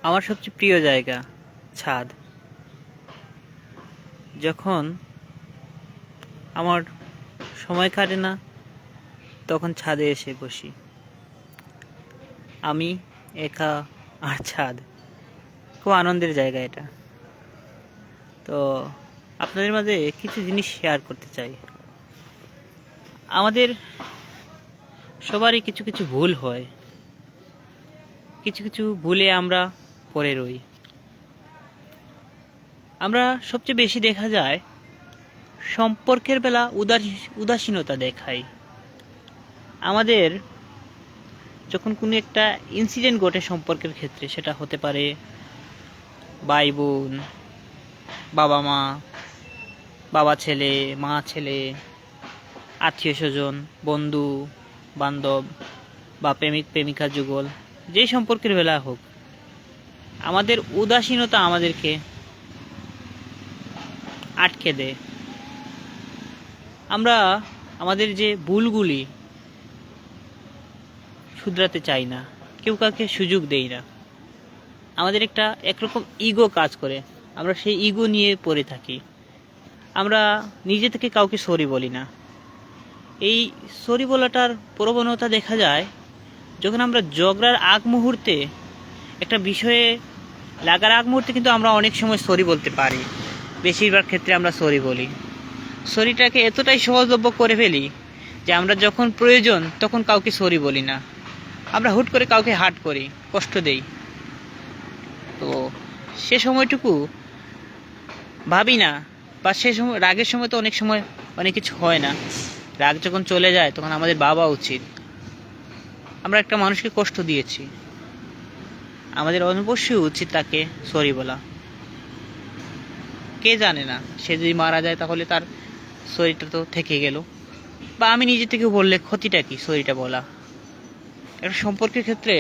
আমার সবচেয়ে প্রিয় জায়গা ছাদ। যখন আমার সময় কাটে না তখন ছাদে এসে বসি। আমি একা আর ছাদ, খুব আনন্দের জায়গা এটা। তো আপনাদের মাঝে কিছু জিনিস শেয়ার করতে চাই। আমাদের সবারই কিছু কিছু ভুল হয়, কিছু কিছু ভুলে আমরা পড়ে রই। আমরা সবচেয়ে বেশি দেখা যায় সম্পর্কের বেলা উদাসীনতা দেখাই। আমাদের যখন কোনো একটা ইনসিডেন্ট ঘটে সম্পর্কের ক্ষেত্রে, সেটা হতে পারে ভাই বোন, বাবা মা, বাবা ছেলে, মা ছেলে, আত্মীয় স্বজন, বন্ধু বান্ধব বা প্রেমিক প্রেমিকা যুগল, যেই সম্পর্কের বেলা হোক, আমাদের উদাসীনতা আমাদেরকে আটকে দেয়। আমরা আমাদের যে ভুলগুলি শুধরাতে চাই না, কেউ কাউকে সুযোগ দেই না। আমাদের একটা একরকম ইগো কাজ করে, আমরা সেই ইগো নিয়ে পড়ে থাকি। আমরা নিজে থেকে কাউকে সরি বলি না। এই সরি বলাটার প্রবণতা দেখা যায় যখন আমরা ঝগড়ার আগ মুহূর্তে, একটা বিষয়ে লাগার আগ মুহূর্তে কিন্তু আমরা অনেক সময় সরি বলতে পারি। বেশিরভাগ ক্ষেত্রে আমরা সরি বলি। সরিটাকে এতটাই সহজলভ্য করে ফেলি যে আমরা যখন প্রয়োজন তখন কাউকে সরি বলি না। আমরা হুট করে কাউকে হার্ট করি, কষ্ট দেই। তো সে সময়টুকু ভাবি না, বা সে সময় রাগের সময় তো অনেক সময় অনেক কিছু হয় না। রাগ যখন চলে যায় তখন আমাদের ভাবা উচিত আমরা একটা মানুষকে কষ্ট দিয়েছি, আমাদের অবশ্যই উচিত তাকে সরি বলা। কে জানে না, সে যদি মারা যায় তাহলে তার সরিটা তো থেকে গেল, বা আমি নিজে থেকে বললে ক্ষতিটা কি সরিটা বলা। একটা সম্পর্কের ক্ষেত্রে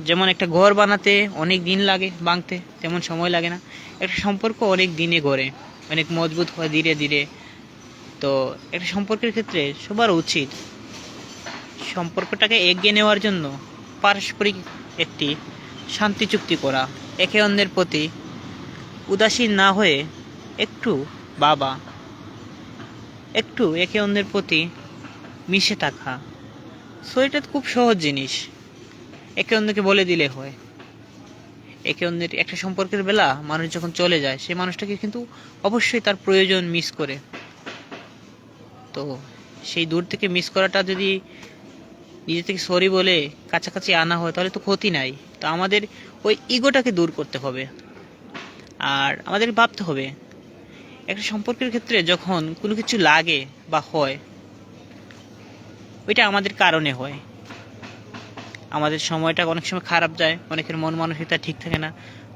যেমন একটা ঘর বানাতে অনেক দিন লাগে ভাঙতে, তেমন সময় লাগে না। একটা সম্পর্ক অনেক দিনে গড়ে, অনেক মজবুত হয় ধীরে ধীরে। তো একটা সম্পর্কের ক্ষেত্রে সবার উচিত সম্পর্কটাকে এগিয়ে নেওয়ার জন্য পারস্পরিক একটি শান্তি চুক্তি করা, একে অন্যের প্রতি উদাসীন না হয়ে একটু বাবা একটু একে অন্যের প্রতি মিশে থাকা। সো এটা খুব সহজ জিনিস, একে অন্যকে বলে দিলে হয়। একে অন্যের একটা সম্পর্কের বেলা মানুষ যখন চলে যায়, সেই মানুষটাকে কিন্তু অবশ্যই তার প্রয়োজন মিস করে। তো সেই দূর থেকে মিস করাটা যদি নিজে থেকে সরি বলে কাছাকাছি আনা হয় তাহলে তো ক্ষতি নাই। তো আমাদের ওই ইগোটাকে দূর করতে হবে। আর আমাদের ভাবতে হবে একটা সম্পর্কের ক্ষেত্রে যখন কোনো কিছু লাগে বা হয়, ওইটা আমাদের কারণে হয়। আমাদের সময়টা অনেক সময় খারাপ যায়, অনেকের মন মানসিকতা ঠিক থাকে না,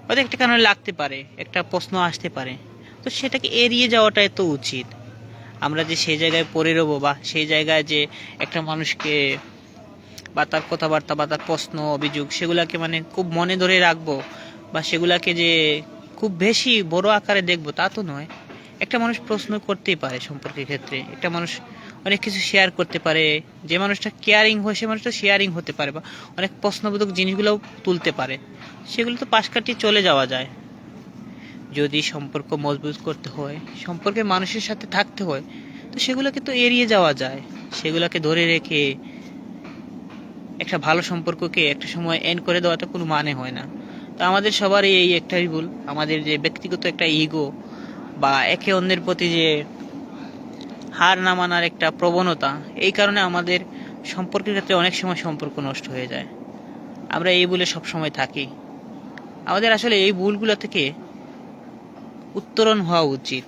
হয়তো একটা কারণে লাগতে পারে, একটা প্রশ্ন আসতে পারে। তো সেটাকে এড়িয়ে যাওয়াটাই তো উচিত। আমরা যে সেই জায়গায় পড়ে রবো, বা সেই জায়গায় যে একটা মানুষকে বা তার কথাবার্তা বা তার প্রশ্ন অভিযোগ সেগুলাকে মানে খুব মনে ধরে রাখবো, বা সেগুলাকে যে খুব বেশি বড় আকারে দেখবো, তা তো নয়। একটা মানুষ প্রশ্ন করতেই পারে সম্পর্কের ক্ষেত্রে, একটা মানুষ অনেক কিছু শেয়ার করতে পারে। যে মানুষটা কেয়ারিং হয় সে মানুষটা শেয়ারিং হতে পারে, বা অনেক প্রশ্নবোধক জিনিসগুলোও তুলতে পারে। সেগুলো তো পাশ কাটিয়ে চলে যাওয়া যায়। যদি সম্পর্ক মজবুত করতে হয়, সম্পর্কে মানুষের সাথে থাকতে হয়, তো সেগুলোকে তো এড়িয়ে যাওয়া যায়। সেগুলোকে ধরে রেখে একটা ভালো সম্পর্ককে একটা সময় এন্ড করে দেওয়াটা কোনো মানে হয় না। তো আমাদের সবারই এই একটাই ভুল, আমাদের যে ব্যক্তিগত একটা ইগো বা একে অন্যের প্রতি যে হার না মানার একটা প্রবণতা, এই কারণে আমাদের সম্পর্কের ক্ষেত্রে অনেক সময় সম্পর্ক নষ্ট হয়ে যায়। আমরা এই ভুলে সবসময় থাকি। আমাদের আসলে এই ভুলগুলো থেকে উত্তরণ হওয়া উচিত।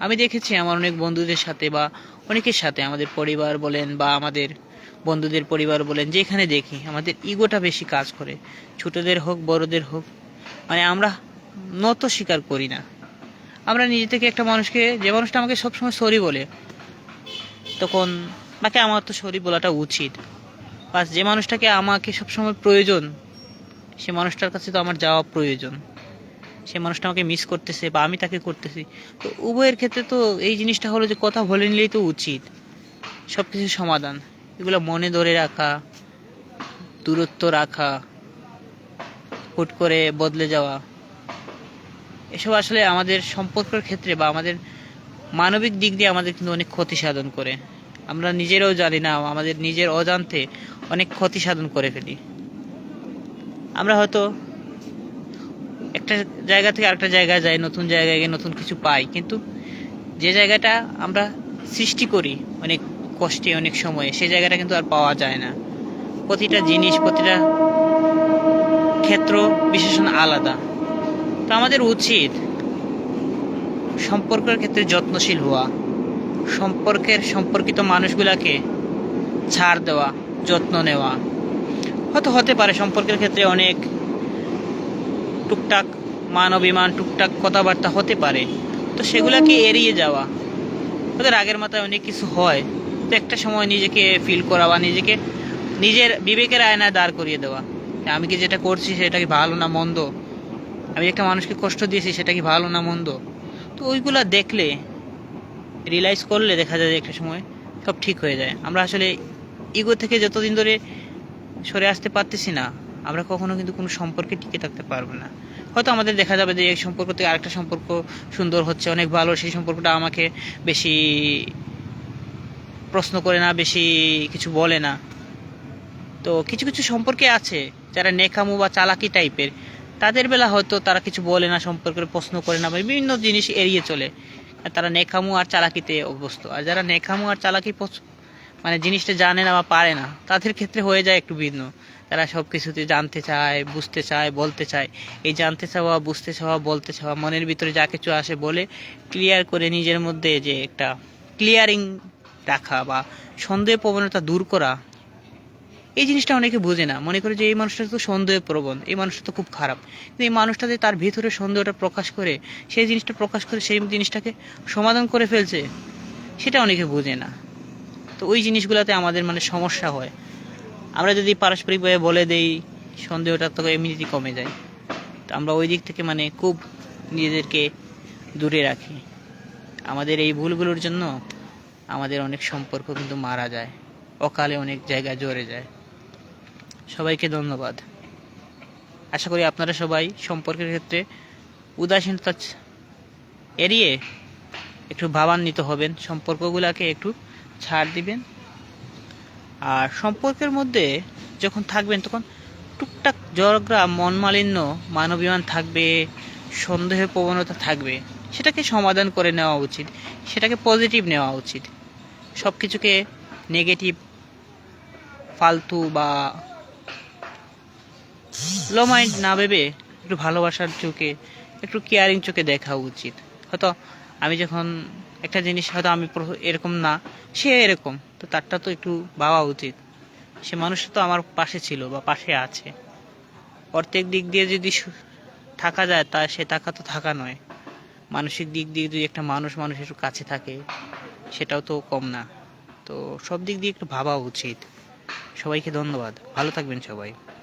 আমি দেখেছি আমার অনেক বন্ধুদের সাথে বা অনেকের সাথে, আমাদের পরিবার বলেন বা আমাদের বন্ধুদের পরিবার বলেন, যেখানে দেখি আমাদের ইগোটা বেশি কাজ করে। ছোটদের হোক বড়দের হোক, মানে আমরা নত স্বীকার করি না। আমরা নিজে থেকে একটা মানুষকে, যে মানুষটা আমাকে সবসময় সরি বলে, তখন তাকে আমার তো সরি বলাটা উচিত। বাস যে মানুষটাকে আমাকে সবসময় প্রয়োজন, সে মানুষটার কাছে তো আমার যাওয়া প্রয়োজন। সে মানুষটা আমাকে মিস করতেছে বা আমি তাকে করতেছি, তো উভয়ের ক্ষেত্রে তো এই জিনিসটা হলো যে কথা বলে নিলেই তো উচিত। সব কিছু সমাধান, এগুলো মনে ধরে রাখা দূরত্ব রাখা, হুট করে বদলে যাওয়া, এসব আসলে আমাদের সম্পর্কের ক্ষেত্রে বা আমাদের মানবিক দিক দিয়ে আমাদের কিন্তু অনেক ক্ষতি সাধন করে। আমরা নিজেরাও জানি না, আমাদের নিজের অজান্তে অনেক ক্ষতি সাধন করে ফেলি। আমরা হয়তো একটা জায়গা থেকে আরেকটা জায়গায় যাই, নতুন জায়গায় গিয়ে নতুন কিছু পাই, কিন্তু যে জায়গাটা আমরা সৃষ্টি করি অনেক কষ্টে অনেক সময়ে, সেই জায়গাটা কিন্তু আর পাওয়া যায় না। প্রতিটা জিনিস, প্রতিটা ক্ষেত্র বিশেষণ আলাদা। তো আমাদের উচিত সম্পর্কের ক্ষেত্রে যত্নশীল হওয়া, সম্পর্কিত মানুষগুলাকে ছাড় দেওয়া, যত্ন নেওয়া। হয়তো হতে পারে সম্পর্কের ক্ষেত্রে অনেক টুকটাক মান অভিমান, টুকটাক কথাবার্তা হতে পারে, তো সেগুলাকে এড়িয়ে যাওয়া। ওদের আগের মাথায় অনেক কিছু হয়, তো একটা সময় নিজেকে ফিল করা বা নিজেকে নিজের বিবেকের আয়নায় দাঁড় করিয়ে দেওয়া, আমি কি যেটা করছি সেটা কি ভালো না মন্দ, আমি একটা মানুষকে কষ্ট দিয়েছি সেটা কি ভালো না মন্দ। তো ওইগুলা দেখলে, রিয়েলাইজ করলে দেখা যায় যে একটা সময় সব ঠিক হয়ে যায়। আমরা আসলে ইগো থেকে যতদিন ধরে সরে আসতে পারতেছি না, আমরা কখনো কিন্তু কোনো সম্পর্কে টিকে থাকতে পারবো না। হয়তো আমাদের দেখা যাবে যে এই সম্পর্ক থেকে আরেকটা সম্পর্ক সুন্দর হচ্ছে, অনেক ভালো, সেই সম্পর্কটা আমাকে বেশি প্রশ্ন করে না, বেশি কিছু বলে না। তো কিছু কিছু সম্পর্কে আছে যারা নেকামু বা চালাকি টাইপের, তাদের বেলা হয়তো তারা কিছু বলে না, সম্পর্কের প্রশ্ন করে না বা বিভিন্ন জিনিস এড়িয়ে চলে, তারা নেকামু আর চালাকিতে অভ্যস্ত। আর যারা নেকামু আর চালাকি মানে জিনিসটা জানে না বা পারে না, তাদের ক্ষেত্রে হয়ে যায় একটু ভিন্ন। তারা সব কিছুতে জানতে চায়, বুঝতে চায়, বলতে চায়। এই জানতে চাওয়া, বুঝতে চাওয়া, বলতে চাওয়া, মনের ভিতরে যা কিছু আসে বলে ক্লিয়ার করে নিজের মধ্যে যে একটা ক্লিয়ারিং রাখা বা সন্দেহ প্রবণতা দূর করা, এই জিনিসটা অনেকে বোঝে না। মনে করে যে এই মানুষটা তো সন্দেহ প্রবণ, এই মানুষটা তো খুব খারাপ। কিন্তু এই মানুষটা যে তার ভিতরে সন্দেহটা প্রকাশ করে, সেই জিনিসটা প্রকাশ করে সেই জিনিসটাকে সমাধান করে ফেলছে, সেটা অনেকে বোঝে না। তো ওই জিনিসগুলোতে আমাদের মানে সমস্যা হয়। আমরা যদি পারস্পরিকভাবে বলে দেই, সন্দেহটা তো এমনিতেই কমে যায়। তো আমরা ওই দিক থেকে মানে খুব নিজেদেরকে দূরে রাখি। আমাদের এই ভুলগুলোর জন্য আমাদের অনেক সম্পর্ক কিন্তু মারা যায়, অকালে অনেক জায়গায় জড়ে যায়। সবাইকে ধন্যবাদ। আশা করি আপনারা সবাই সম্পর্কের ক্ষেত্রে উদাসীনতা এড়িয়ে একটু ভাবান্বিত হবেন, সম্পর্কগুলোকে একটু ছাড় দিবেন। আর সম্পর্কের মধ্যে যখন থাকবেন তখন টুকটাক ঝগড়া, মনমালিন্য, মানবিমান থাকবে, সন্দেহের প্রবণতা থাকবে, সেটাকে সমাধান করে নেওয়া উচিত, সেটাকে পজিটিভ নেওয়া উচিত। সব কিছুকে নেগেটিভ, ফালতু বা লো মাইন্ড না ভেবে একটু ভালোবাসার চোখে, একটু কেয়ারিং চোখে দেখা উচিত। হয়তো আমি যখন একটা জিনিস, হয়তো আমি এরকম না, সে এরকম, তো তারটা তো একটু ভাবা উচিত। সে মানুষটা তো আমার পাশে ছিল বা পাশে আছে। প্রত্যেক দিক দিয়ে যদি থাকা যায়, তা সে টাকা তো থাকা নয়। মানসিক দিক দিয়ে যদি একটা মানুষ একটু কাছে থাকে, সেটাও তো কম না। তো সব দিক দিয়ে একটু ভাবা উচিত। সবাইকে ধন্যবাদ, ভালো থাকবেন সবাই।